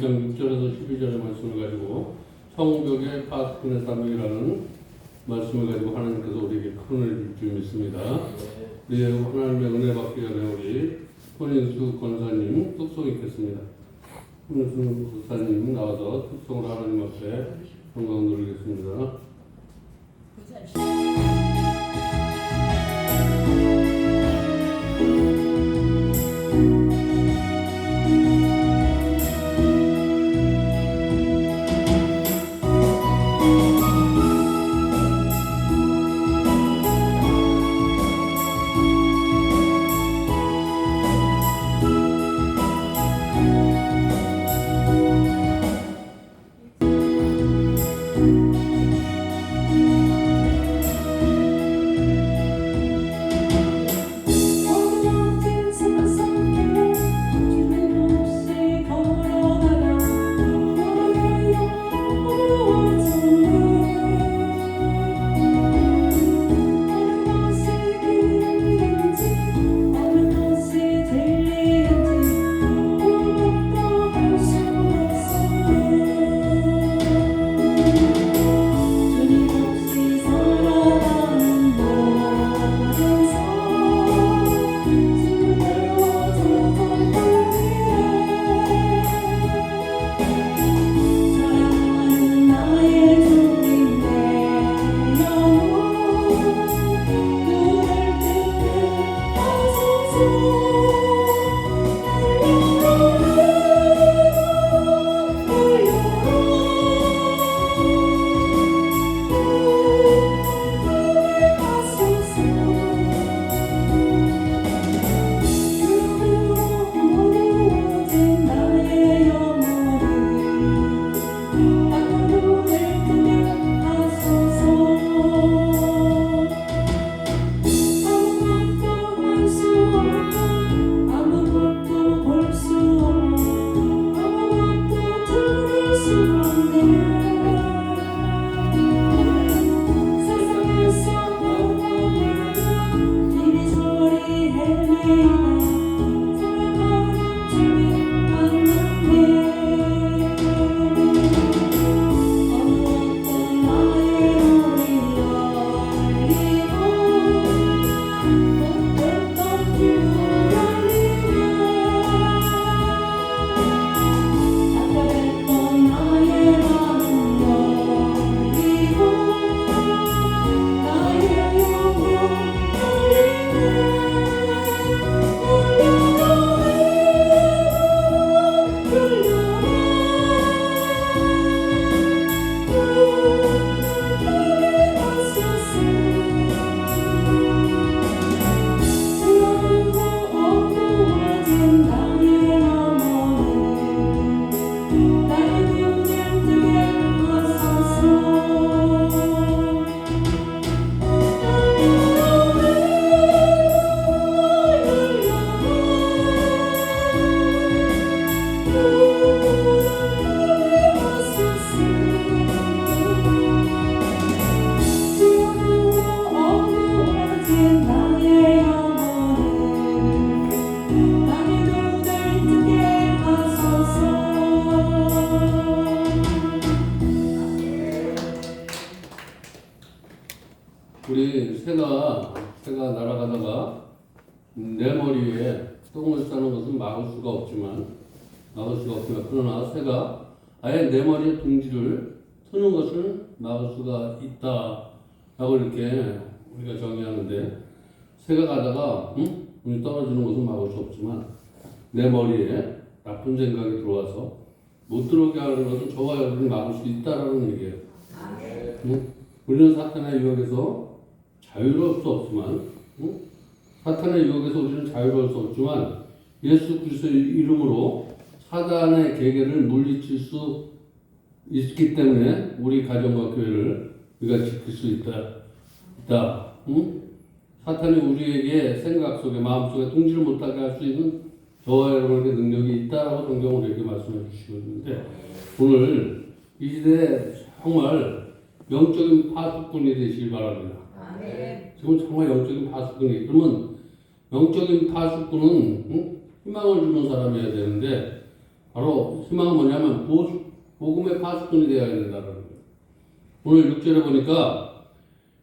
2장 6절에서 12절의 말씀을 가지고 성벽의 파수꾼의 사명이라는 말씀을 가지고 하나님께서 우리에게 큰 은혜를 줄 줄 믿습니다. 우리 하나님의 은혜 받기 전에 우리 손인수 권사님 특송 있겠습니다. 손인수 권사님 나와서 특송을 하나님 앞에 영광 돌리겠습니다. 우리 새가 날아가다가 내 머리에 똥을 싸는 것은 막을 수가 없지만 그러나 새가 아예 내 머리에 둥지를 트는 것을 막을 수가 있다라고 이렇게 우리가 정의하는데, 새가 가다가 눈이 떨어지는 것은 막을 수 없지만 내 머리에 나쁜 생각이 들어와서 못 들어오게 하는 것은 저와 여러분이 막을 수 있다라는 얘기예요. 우리는 사탄의 유혹에서 자유로울 수 없지만, 사탄의 유혹에서 우리는 자유로울 수 없지만 예수 그리스도의 이름으로 사단의 계계를 물리칠 수 있기 때문에 우리 가정과 교회를 우리가 지킬 수 있다. 사탄이 우리에게 생각 속에, 마음 속에 통지를 못하게 할 수 있는 저와 여러분에게 능력이 있다라고 성경은 우리에게 말씀해 주시고 있는데, 오늘 이 시대에 정말 영적인 파수꾼이 되시길 바랍니다. 지금 정말 영적인 파수꾼이, 그러면 영적인 파수꾼은 희망을 주는 사람이어야 되는데, 바로 희망은 뭐냐면 복음의 파수꾼이 되어야 된다는 거예요. 오늘 6절에 보니까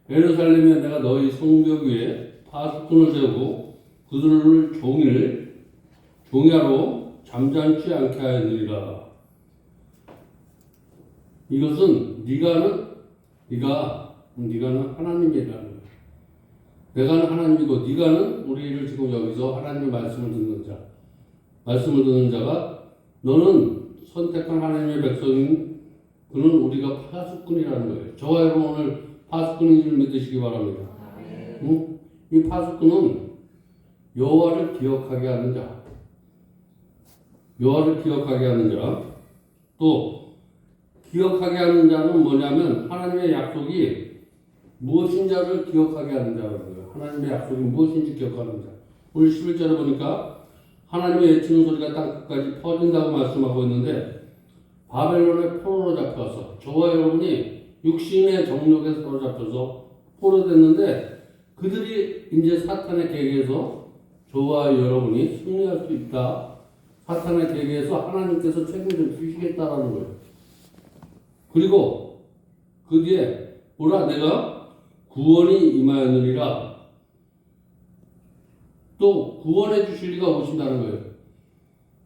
예루살렘에 내가 너희 성벽 위에 파수꾼을 세우고 그들을 종야로 잠잠치 않게 하였느니라. 이것은 네가는 하나님이라는 거예요. 내가는 하나님이고 네가는 우리를 지금 여기서 하나님의 말씀을 듣는 자가 너는 선택한 하나님의 백성인 그는 우리가 파수꾼이라는 거예요. 저와 여러분 오늘 파수꾼인 줄 믿으시기 바랍니다. 응? 이 파수꾼은 여호와를 기억하게 하는 자, 또 기억하게 하는 자는 뭐냐면 하나님의 약속이 무엇인지를 기억하게 하는 자라는 거예요. 하나님의 약속이 무엇인지 기억하는 자. 오늘 11절에 보니까 하나님의 외치는 소리가 땅 끝까지 퍼진다고 말씀하고 있는데 바벨론의 포로로 잡혀서 저와 여러분이 육신의 정욕에 사로잡혀서 포로됐는데 그들이 이제 사탄의 계계에서 저와 여러분이 승리할 수 있다. 사탄의 계계에서 하나님께서 책임을 주시겠다라는 거예요. 그리고 그 뒤에 보라 내가 구원이 임하였느니라. 또 구원해 주실 리가 오신다는 거예요.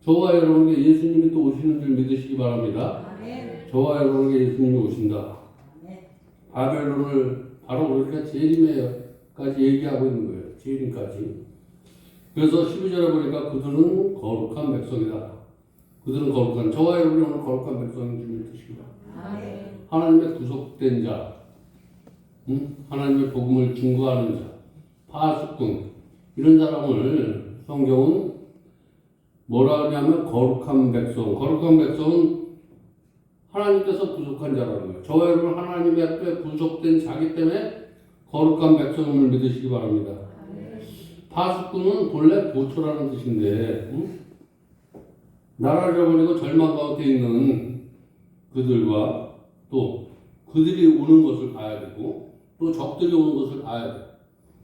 저와 여러분에게 예수님이 또 오시는 줄 믿으시기 바랍니다. 아멘. 저와 여러분에게 예수님이 오신다. 아멘. 바벨론을 바로 우리가 재림에까지 얘기하고 있는 거예요. 재림까지. 그래서 12절에 보니까 그들은 거룩한 백성이다. 그들은 거룩한, 저와 여러분이 오늘 거룩한 백성인 줄 믿으시기 바랍니다. 아멘. 하나님의 구속된 자, 하나님의 복음을 증거하는 자, 파수꾼, 이런 사람을 성경은 뭐라 하냐면 거룩한 백성. 거룩한 백성은 하나님께서 구속한 자라는 거예요. 저와 여러분 하나님의 앞에 구속된 자기 때문에 거룩한 백성을 믿으시기 바랍니다. 파수꾼은 본래 보초라는 뜻인데 나라를 잃어버리고 절망 가운데 있는 그들과 또 그들이 오는 것을 봐야 되고 또 적들이 오는 것을 봐야 돼.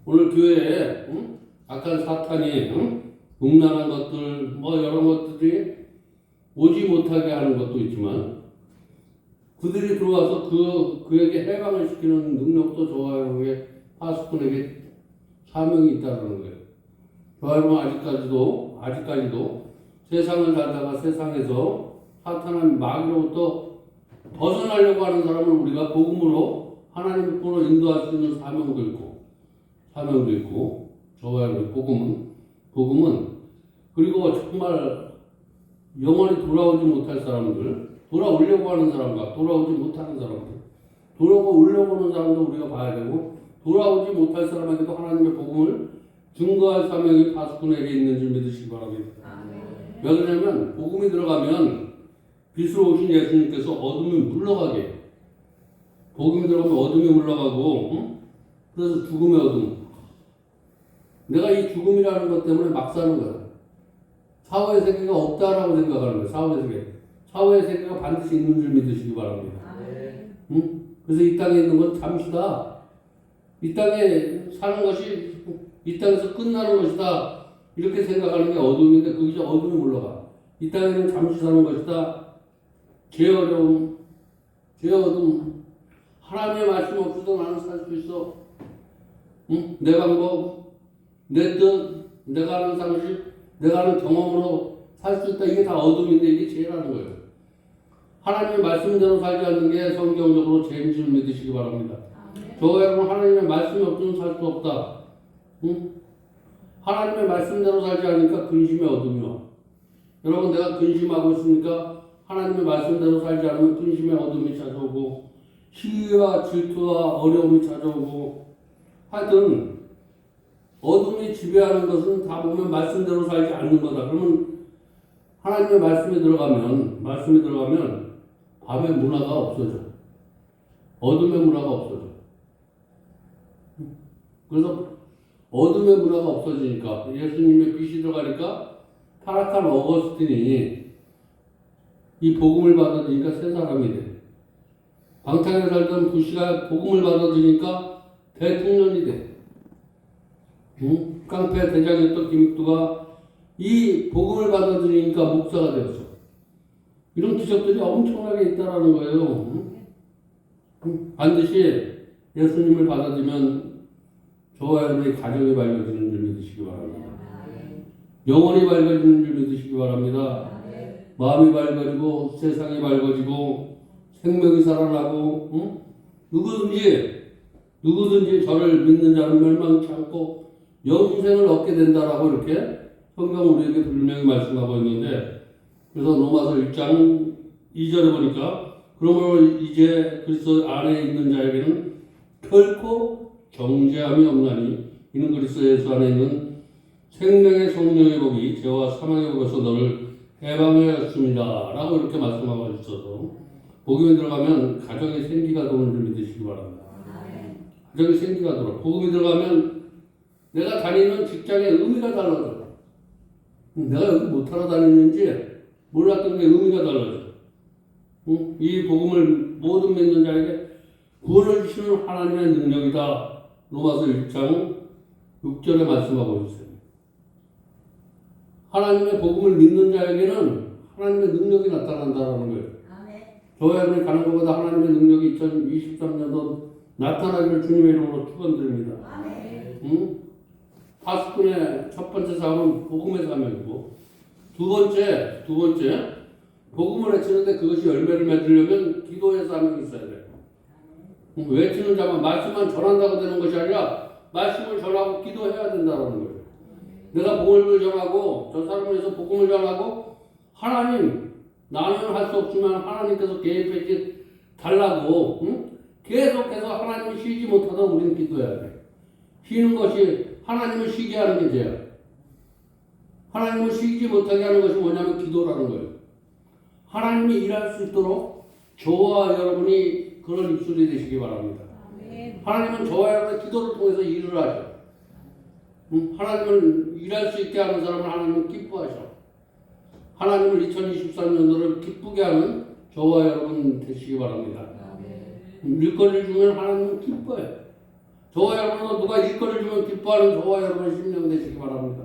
오늘 교회에 악한 사탄이 음란한 것들 뭐 여러 것들이 오지 못하게 하는 것도 있지만 그들이 들어와서 그에게 해방을 시키는 능력도 저와 여러분에게 파수꾼에게 사명이 있다는 거예요. 저와 여러분 아직까지도 세상을 살다가 세상에서 사탄한 마귀로부터 벗어나려고 하는 사람을 우리가 복음으로 하나님의 품으로 인도할 수 있는 사명도 있고 저와 여러분 복음은 그리고 정말 영원히 돌아오지 못할 사람들, 돌아오려고 하는 사람과 돌아오지 못하는 사람들, 돌아오려고 하는 사람도 우리가 봐야 되고 돌아오지 못할 사람에게도 하나님의 복음을 증거할 사명이 파수꾼에게 있는 줄 믿으시기 바랍니다. 왜 그러냐면 복음이 들어가면 빛으로 오신 예수님께서 어둠이 물러가게 해요. 복음이 들어가면 어둠이 물러가고 그래서 죽음의 어둠. 내가 이 죽음이라는 것 때문에 막 사는 거야. 사후의 세계가 없다라고 생각하는 거예요. 사후의 세계가 반드시 있는 줄 믿으시기 바랍니다. 그래서 이 땅에 있는 건 잠시다. 이 땅에 사는 것이 이 땅에서 끝나는 것이다. 이렇게 생각하는 게 어둠인데 거기서 어둠이 물러가. 이 땅에는 잠시 사는 것이다. 죄어려움, 죄어둠. 하나님의 말씀 없어도 나는 살 수 있어. 내 방법, 내 뜻, 내가 하는 상식, 내가 하는 경험으로 살 수 있다. 이게 다 어둠인데 이게 죄라는 거예요. 하나님의 말씀대로 살지 않는 게 성경적으로 죄인 줄 믿으시기 바랍니다. 저와 여러분 하나님의 말씀이 없으면 살 수 없다. 하나님의 말씀대로 살지 않으니까 근심의 어둠이 와. 여러분 내가 근심하고 있으니까 하나님의 말씀대로 살지 않으면 근심의 어둠이 찾아오고 시위와 질투와 어려움이 찾아오고 하여튼 어둠이 지배하는 것은 다 보면 말씀대로 살지 않는 거다. 그러면 하나님의 말씀에 들어가면 밤의 문화가 없어져. 어둠의 문화가 없어져. 그래서 어둠의 문화가 없어지니까 예수님의 빛이 들어가니까 타락한 어거스틴이 이 복음을 받아들이니까 새 사람이 돼. 방탕에 살던 부시가 복음을 받아들이니까 대통령이 돼. 깡패 대장이었던 김익두가 이 복음을 받아들이니까 목사가 되었어. 이런 기적들이 엄청나게 있다라는 거예요. 반드시 예수님을 받아들이면 저와 여러분의 가정이 밝아지는 줄 믿으시기 바랍니다. 영혼이 밝아지는 줄 믿으시기 바랍니다. 마음이 밝아지고 세상이 밝아지고 생명이 살아나고 누구든지 저를 믿는 자는 멸망치 않고 영생을 얻게 된다라고 이렇게 성경 우리에게 분명히 말씀하고 있는데, 그래서 로마서 1장 2절에 보니까 그러므로 이제 그리스도 안에 있는 자에게는 결코 정죄함이 없나니 이는 그리스도 예수 안에 있는 생명의 성령의 복이 죄와 사망의 복에서 너를 해방하였습니다 라고 이렇게 말씀하고 있어서 복음에 들어가면 가정에 생기가 도는 줄 믿으시기 바랍니다. 가정에 생기가 돌아. 복음에 들어가면 내가 다니는 직장의 의미가 달라져. 내가 여기 못 하러 다니는지 몰랐던 게 의미가 달라져. 이 복음을 모든 믿는 자에게 구원을 주시는 하나님의 능력이다. 로마서 1장 6절에 말씀하고 있어요. 하나님의 복음을 믿는 자에게는 하나님의 능력이 나타난다는 거예요. 저와 여러분이 가는 것보다 하나님의 능력이 2023년도 나타나기를 주님의 이름으로 축원드립니다. 파수꾼의 첫 번째 사명은 복음의 사명이고, 두 번째 복음을 외치는데 그것이 열매를 맺으려면 기도의 사명이 있어야 돼요. 외치는 자만 말씀만 전한다고 되는 것이 아니라 말씀을 전하고 기도해야 된다는 거예요. 내가 복음을 전하고 저 사람을 위해서 복음을 전하고 하나님 나는 할 수 없지만 하나님께서 개입해 달라고 계속해서 하나님이 쉬지 못하도록 우리는 기도해야 돼. 쉬는 것이 하나님을 쉬게 하는 게 죄야. 하나님을 쉬지 못하게 하는 것이 뭐냐면 기도라는 거예요. 하나님이 일할 수 있도록 저와 여러분이 그런 입술이 되시기 바랍니다. 하나님은 저와 여러분의 기도를 통해서 일을 하셔. 하나님을 일할 수 있게 하는 사람을 하나님은 기뻐하셔. 하나님을 2023년도를 기쁘게 하는 저와 여러분 되시기 바랍니다. 일거리를 주면 하나님은 기뻐해. 저와 여러분도 누가 일거리를 주면 기뻐하는 저와 여러분의 심령 되시기 바랍니다.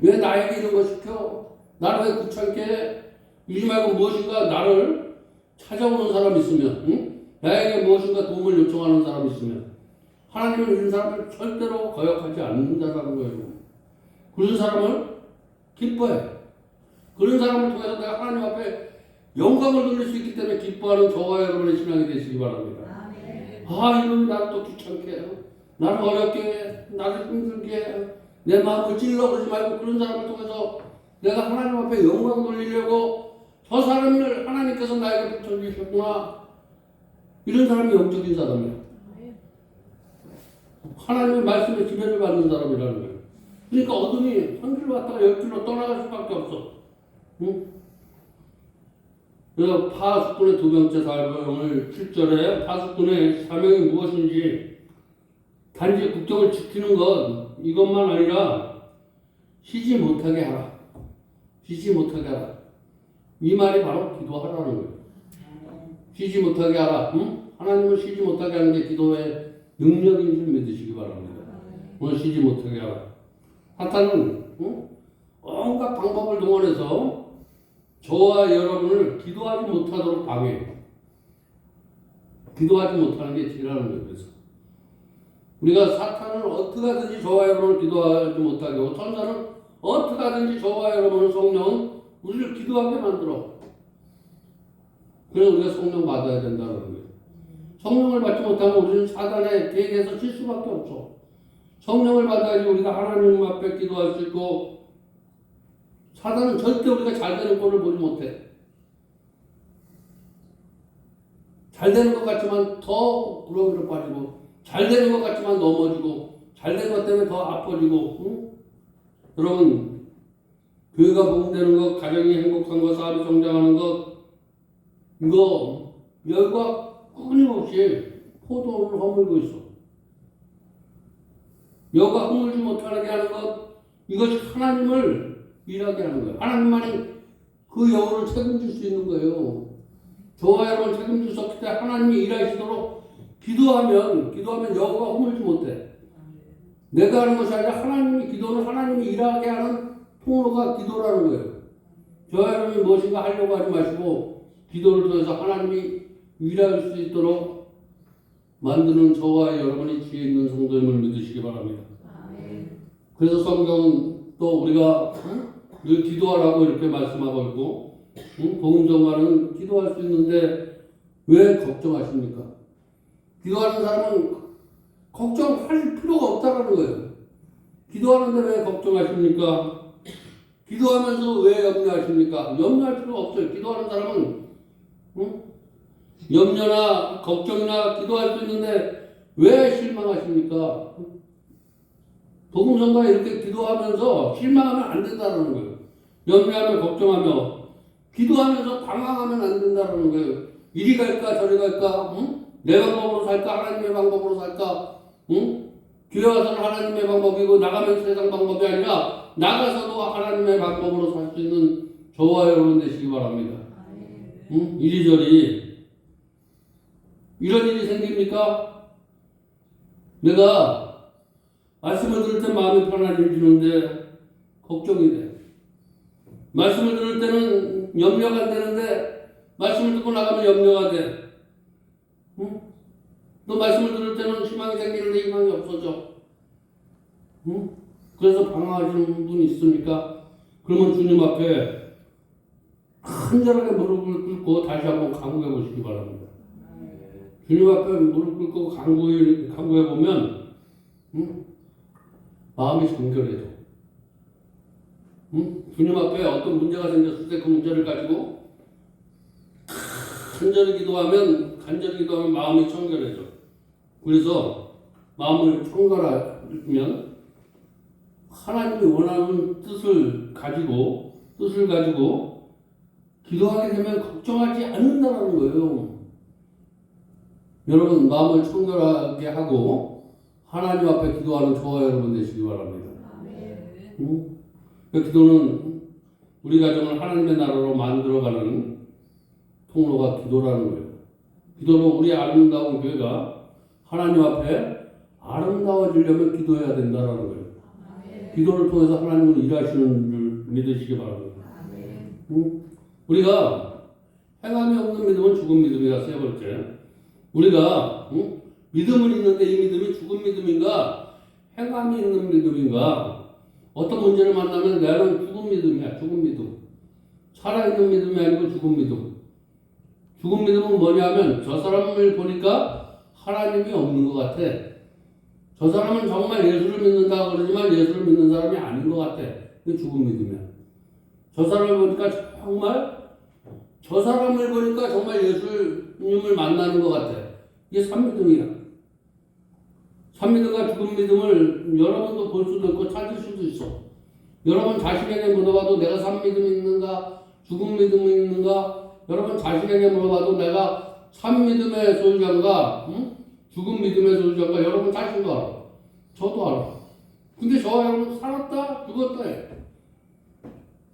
왜 나에게 이런 거 시켜? 나를 왜 귀찮게 해? 이러지 말고 무엇인가 나를 찾아오는 사람 있으면, 나에게 무엇인가 도움을 요청하는 사람 있으면 하나님은 이런 사람을 절대로 거역하지 않는다는 거예요. 그런 사람을 기뻐해. 그런 사람을 통해서 내가 하나님 앞에 영광을 돌릴 수 있기 때문에 기뻐하는 저와 여러분의 신앙이 되시기 바랍니다. 이놈이 나를 또 귀찮게 해요. 나를 어렵게 해. 나를 힘들게 해. 내 마음을 찔러 그러지 말고 그런 사람을 통해서 내가 하나님 앞에 영광 돌리려고 저 사람을 하나님께서 나에게 붙여주셨구나. 이런 사람이 영적인 사람이야. 하나님의 말씀에 지배를 받는 사람이라는 거예요. 그러니까 어둠이 한 길로 왔다가 열 길로 떠나갈 수밖에 없어. 그래서 파수꾼의 두 번째 사명을 7절에 파수꾼의 사명이 무엇인지 단지 국적을 지키는 것 이것만 아니라 쉬지 못하게 하라. 쉬지 못하게 하라. 이 말이 바로 기도하라는 거예요. 쉬지 못하게 하라. 하나님을 쉬지 못하게 하는 게 기도의 능력인 줄 믿으시기 바랍니다. 오늘 쉬지 못하게 하라. 사탄은 온갖 방법을 동원해서 저와 여러분을 기도하지 못하도록 방해해요. 기도하지 못하는 게 죄라는 거예요. 그래서 우리가 사탄은 어떻게 하든지 저와 여러분을 기도하지 못하게 하고, 천사는 어떻게 하든지 저와 여러분을 성령은 우리를 기도하게 만들어. 그래서 우리가 성령 받아야 된다는 거예요. 성령을 받지 못하면 우리는 사단의 계획에서 질 수밖에 없어. 성령을 받아야지 우리가 하나님 앞에 기도할 수 있고, 사단은 절대 우리가 잘 되는 꼴을 보지 못해. 잘 되는 것 같지만 더 부러움으로 빠지고, 잘 되는 것 같지만 넘어지고, 잘 되는 것 때문에 더 아파지고. 여러분, 교회가 복음되는 것, 가정이 행복한 것, 사업이 성장하는 것, 이거 열과 끊임없이 포도를 허물고 있어. 여가 허물지 못하게 하는 것, 이것이 하나님을 일하게 하는 거예요. 하나님만이 그 여우를 책임질 수 있는 거예요. 저와 여러분 책임질 수 없을 때 하나님이 일하시도록 기도하면 여우가 허물지 못해. 내가 하는 것이 아니라 하나님이 기도는 하나님이 일하게 하는 통로가 기도라는 거예요. 저와 여러분이 무엇인가 하려고 하지 마시고 기도를 통해서 하나님이 일할 수 있도록 만드는 저와 여러분이 지혜 있는 성도임을 믿으시기 바랍니다. 그래서 성경은 또 우리가 늘 기도하라고 이렇게 말씀하고 있고 복음 전가는 기도할 수 있는데 왜 걱정하십니까? 기도하는 사람은 걱정할 필요가 없다라는 거예요. 기도하는데 왜 걱정하십니까? 기도하면서 왜 염려하십니까? 염려할 필요가 없어요. 기도하는 사람은 염려나 걱정이나 기도할 수 있는데 왜 실망하십니까? 복음 전가에 이렇게 기도하면서 실망하면 안 된다는 거예요. 염려하며 걱정하며 기도하면서 방황하면 안 된다는 거예요. 이리 갈까 저리 갈까? 내 방법으로 살까 하나님의 방법으로 살까? 교회 와서는 하나님의 방법이고 나가면 세상 방법이 아니라 나가서도 하나님의 방법으로 살 수 있는 저와 여러분 되시기 바랍니다. 이리저리 이런 일이 생깁니까? 내가 말씀을 들을 때 마음이 편안해지는데 걱정이 돼. 말씀을 들을 때는 염려가 안 되는데 말씀을 듣고 나가면 염려가 돼. 또 말씀을 들을 때는 희망이 생기는데 희망이 없어져. 그래서 방황하시는 분이 있습니까? 그러면 주님 앞에 간절하게 무릎을 꿇고 다시 한번 간구해 보시기 바랍니다. 주님 앞에 무릎 꿇고 간구해 보면 마음이 정결해져. 주님 앞에 어떤 문제가 생겼을 때 그 문제를 가지고 간절히 기도하면 마음이 청결해져. 그래서 마음을 청결하면 하나님이 원하는 뜻을 가지고 기도하게 되면 걱정하지 않는다는 거예요. 여러분 마음을 청결하게 하고 하나님 앞에 기도하는 저와 여러분 되시기 바랍니다. 그 기도는 우리 가정을 하나님의 나라로 만들어가는 통로가 기도라는 거예요. 기도로 우리 아름다운 교회가 하나님 앞에 아름다워지려면 기도해야 된다는 거예요. 기도를 통해서 하나님은 일하시는 줄 믿으시기 바랍니다. 우리가 행함이 없는 믿음은 죽은 믿음이다. 세 번째, 우리가 믿음은 있는데 이 믿음이 죽은 믿음인가 행함이 있는 믿음인가? 어떤 문제를 만나면 나는 죽은 믿음이야. 죽은 믿음. 살아있는 믿음이 아니고 죽은 믿음. 죽은 믿음은 뭐냐면 저 사람을 보니까 하나님이 없는 것 같아. 저 사람은 정말 예수를 믿는다 그러지만 예수를 믿는 사람이 아닌 것 같아. 그게 죽은 믿음이야. 저 사람을 보니까 정말 예수님을 만나는 것 같아. 이게 산믿음이야. 산믿음과 죽은 믿음을 여러분도 볼 수도 있고 찾을 수도 있어. 여러분 자신에게 물어봐도 내가 산믿음이 있는가 죽은 믿음이 있는가, 여러분 자신에게 물어봐도 내가 산믿음의 소유자인가 죽은 믿음의 소유자인가 여러분 자신도 알아. 저도 알아. 근데 저와 여러분 살았다 죽었다 해.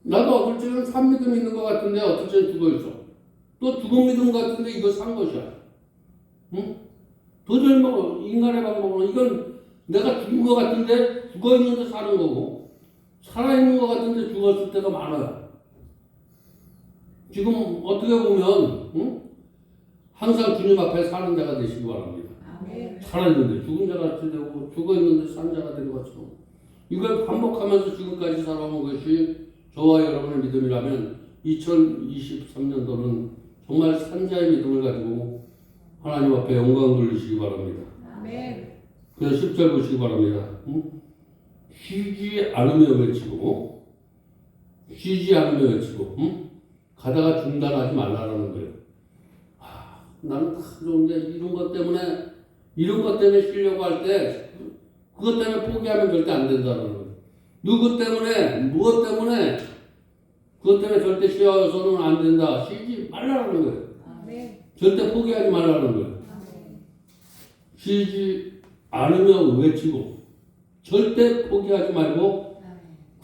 나도 어떨 때는 산믿음이 있는 것 같은데 어떨 때는 죽어있어. 또 죽은 믿음 같은데 이거 산 것이야. 도저히 인간의 방법으로 이건 내가 죽은 것 같은데 죽어있는데 사는 거고 살아있는 것 같은데 죽었을 때가 많아요. 지금 어떻게 보면 항상 주님 앞에 사는 자가 되시기 바랍니다. 살아있는데 죽은 자 같이 되고 죽어있는데 산 자가 된 것처럼 이걸 반복하면서 지금까지 살아온 것이 저와 여러분의 믿음이라면 2023년도는 정말 산자의 믿음을 가지고 하나님 앞에 영광 돌리시기 바랍니다. 그래서 10절 보시기 바랍니다. 쉬지 않으며 외치고 가다가 중단하지 말라는 거예요. 나는 좋은데 이런 것 때문에 쉬려고 할 때 그것 때문에 포기하면 절대 안 된다는 거예요. 누구 때문에 무엇 때문에 그것 때문에 절대 쉬어서는 안 된다. 쉬지 말라는 거예요. 절대 포기하지 말라는 거예요. 쉬지 않으며 외치고 절대 포기하지 말고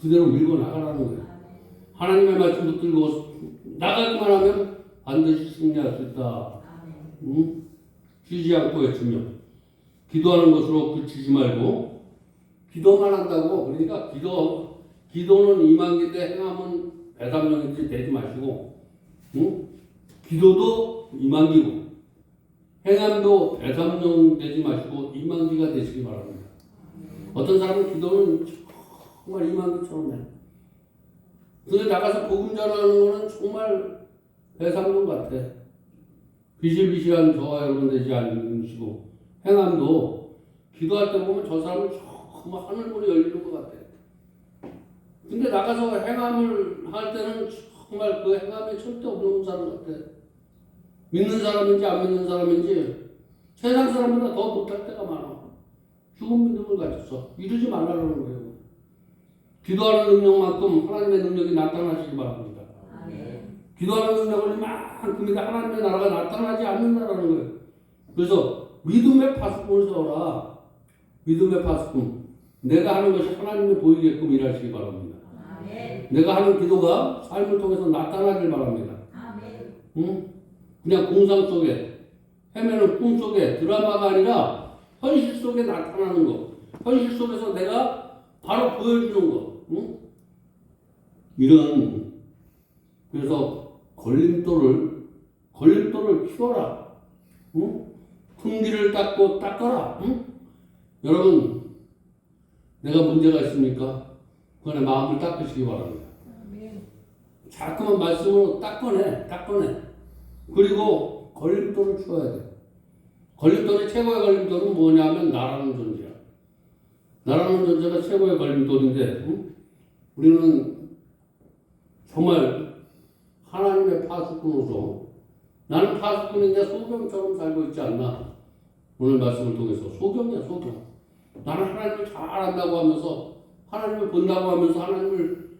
그대로 밀고 나가라는 거예요. 하나님의 말씀 붙들고 나가기만 하면 반드시 승리할 수 있다. 쉬지 않고 외치며 기도하는 것으로 그치지 말고 기도만 한다고. 그러니까 기도는 이만기인데 행함은 배삼룡이 되지 마시고, 응? 기도도 이만기고, 행함도 배삼룡 되지 마시고 이만기가 되시기 바랍니다. 어떤 사람은 기도는 정말 이만기처럼 해. 근데 나가서 복음 전하는 거는 정말 배삼룡 같아. 비실비실한 저와 여러분 되지 않으시고, 행함도 기도할 때 보면 저 사람은 정말 하늘문이 열리는 것 같아. 근데 나가서 행함을 할 때는 정말 그 행함에 절대 없는 사람 같아. 믿는 사람인지 안 믿는 사람인지 세상 사람보다 더 못할 때가 많아. 죽은 믿음을 가졌어. 이러지 말라는 거예요. 기도하는 능력만큼 하나님의 능력이 나타나시기 바랍니다. 기도하는 능력을 이만큼이나 하나님의 나라가 나타나지 않는다라는 거예요. 그래서 믿음의 파수꾼을 세워라. 믿음의 파수꾼. 내가 하는 것이 하나님이 보이게끔 일하시기 바랍니다. 내가 하는 기도가 삶을 통해서 나타나길 바랍니다. 응? 그냥 공상 속에 헤매는 꿈 속에 드라마가 아니라 현실 속에 나타나는 거. 현실 속에서 내가 바로 보여주는 거. 응? 이런 그래서 걸림돌을 키워라. 응? 풍기를 닦고 닦아라. 응? 여러분 내가 문제가 있습니까? 그거는 마음을 닦으시기 바랍니다. 자꾸만 말씀으로 닦아내. 그리고 걸림돌을 치워야 돼. 걸림돌의 최고의 걸림돌은 뭐냐면 나라는 존재야. 나라는 존재가 최고의 걸림돌인데, 응? 우리는 정말 하나님의 파수꾼으로서 나는 파수꾼인데 소경처럼 살고 있지 않나. 오늘 말씀을 통해서 소경이야, 소경. 나는 하나님을 잘 안다고 하면서 하나님을 본다고 하면서 하나님을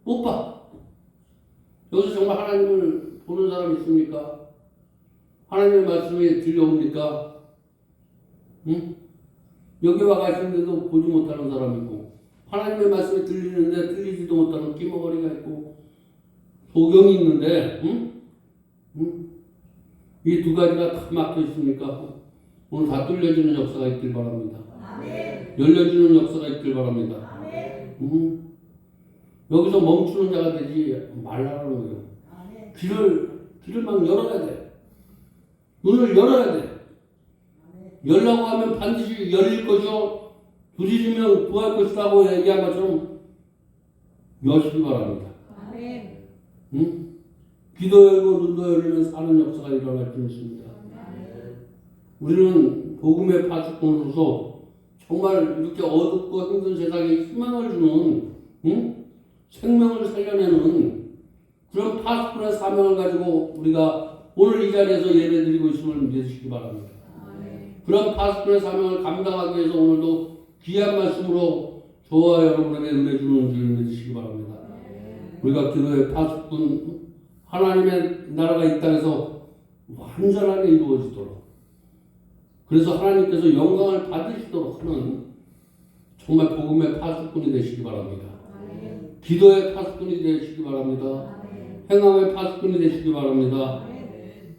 못 봐. 여기서 정말 하나님을 보는 사람 있습니까? 하나님의 말씀이 들려옵니까? 응? 여기 와 가시는데도 보지 못하는 사람이 있고, 하나님의 말씀이 들리는데 들리지도 못하는 끼머거리가 있고, 소경이 있는데, 응? 이 두 가지가 다 막혀 있습니까? 오늘 다 뚫려지는 역사가 있길 바랍니다. 열려지는 역사가 있길 바랍니다. 여기서 멈추는 자가 되지 말라는 거예요. 길을 막 열어야 돼. 눈을 열어야 돼. 열라고 하면 반드시 열릴 것이요 부딪히면 구할 것이라고 얘기한 것처럼 여시기 바랍니다. 응? 귀도 열고 눈도 열리면 사는 역사가 일어날 줄 믿습니다. 우리는 복음의 파수꾼으로서 정말 이렇게 어둡고 힘든 세상에 희망을 주는, 응? 생명을 살려내는 그런 파수꾼의 사명을 가지고 우리가 오늘 이 자리에서 예배드리고 있음을 믿으시기 바랍니다. 그런 파수꾼의 사명을 감당하기 위해서 오늘도 귀한 말씀으로 저와 여러분에게 은혜 주는 줄 믿으시기 바랍니다. 우리가 기도의 파수꾼, 하나님의 나라가 이 땅에서 완전하게 이루어지도록, 그래서 하나님께서 영광을 받으시도록 하는 정말 복음의 파수꾼이 되시기 바랍니다. 기도의 파수꾼이 되시기 바랍니다. 행함의 파수꾼이 되시기 바랍니다.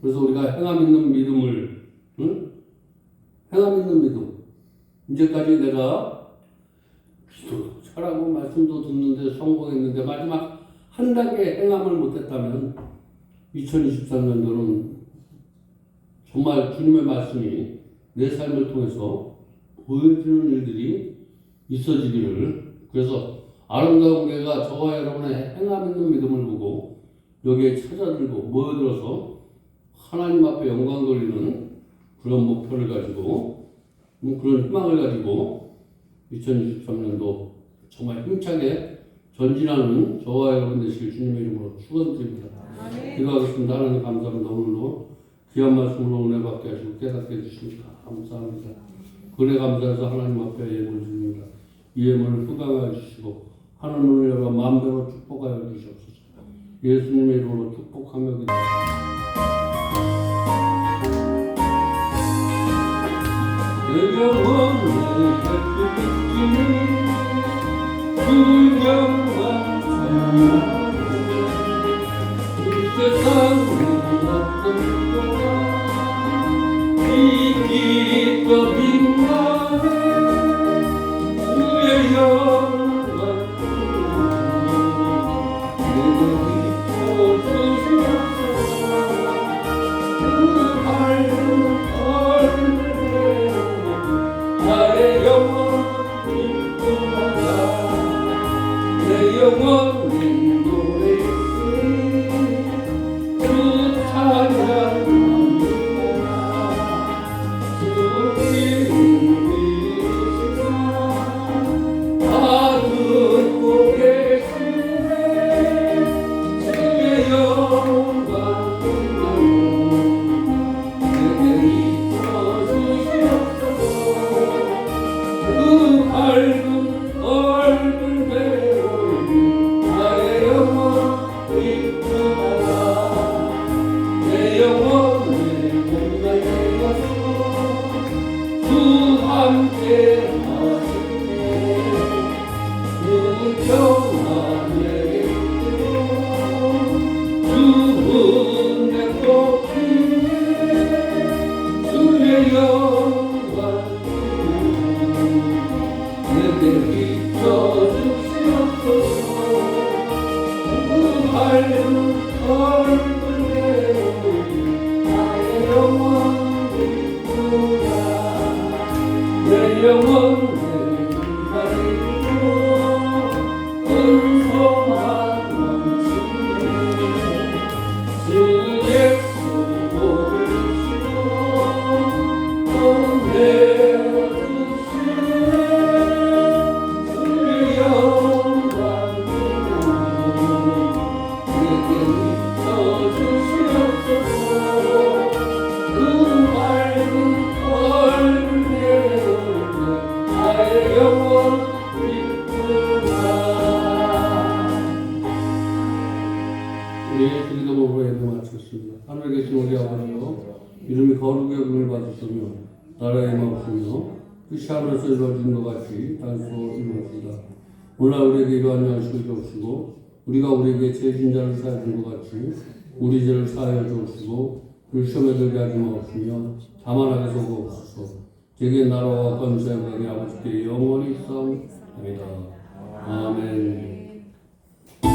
그래서 우리가 행함 있는 믿음을, 응? 행함 있는 믿음. 이제까지 내가 기도 잘하고 말씀도 듣는데 성공했는데 마지막 한 단계 행함을 못했다면 2023년도는 정말 주님의 말씀이 내 삶을 통해서 보여주는 일들이 있어지기를, 그래서 아름다운 교회가 저와 여러분의 행함 있는 믿음을 보고 여기에 찾아들고 모여들어서 하나님 앞에 영광 돌리는 그런 목표를 가지고 그런 희망을 가지고 2023년도 정말 힘차게 전진하는 저와 여러분 되실 주님의 이름으로 축원드립니다. 기도하겠습니다. 하나님 감사합니다. 오늘도 귀한 말씀으로 은혜 받게 하시고 깨닫게 해주시니까 감사합니다. 은혜 감사해서 하나님 앞에 예물 드립니다. 이 예물을 흡강하여 주시고 하늘 문을 열어 마음대로 축복하여 주시옵소서. 예수님의 이름으로 축복하며 기도합니다. 내 영혼의 햇빛 비치는 영광 찬양하네. 이 세상은 어떤 것보다 이 빛 더 빛나네. 주의 영광 내게 나의 영혼이 부르다 내 영혼이 노래하리 주 찬양합니다 주님이시라 다 듣고 계시네 주의 영광 내게 비춰주시옵소서 그 밝은 얼굴 배우니 나의 영혼 이쁘다 내 영혼의 몸에 가서 주 함께 하시네 주 평안 내게 주는 내 꽃이네 주의 영광 내게 비춰주시옵소서 그 밝은 얼굴 배우니 나의 영혼 이쁘다 내 영혼의 기다리고 은소만 넘치네 주 예수 모르시고 내어주시네 주의 영광 내게 비춰주시옵소서 그 밝은 얼굴 배우니 나의 영혼 이쁘다 우리 예수 기도로 예배 마쳤습니다. 하늘에 계신 우리 아버지여 이름이 거룩히 여김을 받으시며 나라의 마옵시며 뜻이 하늘에서 이루어진 것 같이 땅에서 이루어지다. 오늘 우리에게 이러한 양식을 주옵시고 우리가 우리에게 죄진 자를 사하여 준 것 같이 우리 죄를 사하여 주옵시고 우리 시험에 들게 하지 마옵시며 다만 악에서 구하옵소서. 제게 나라와 권세가 아버지께 영원히 있사옵나이다. 아멘.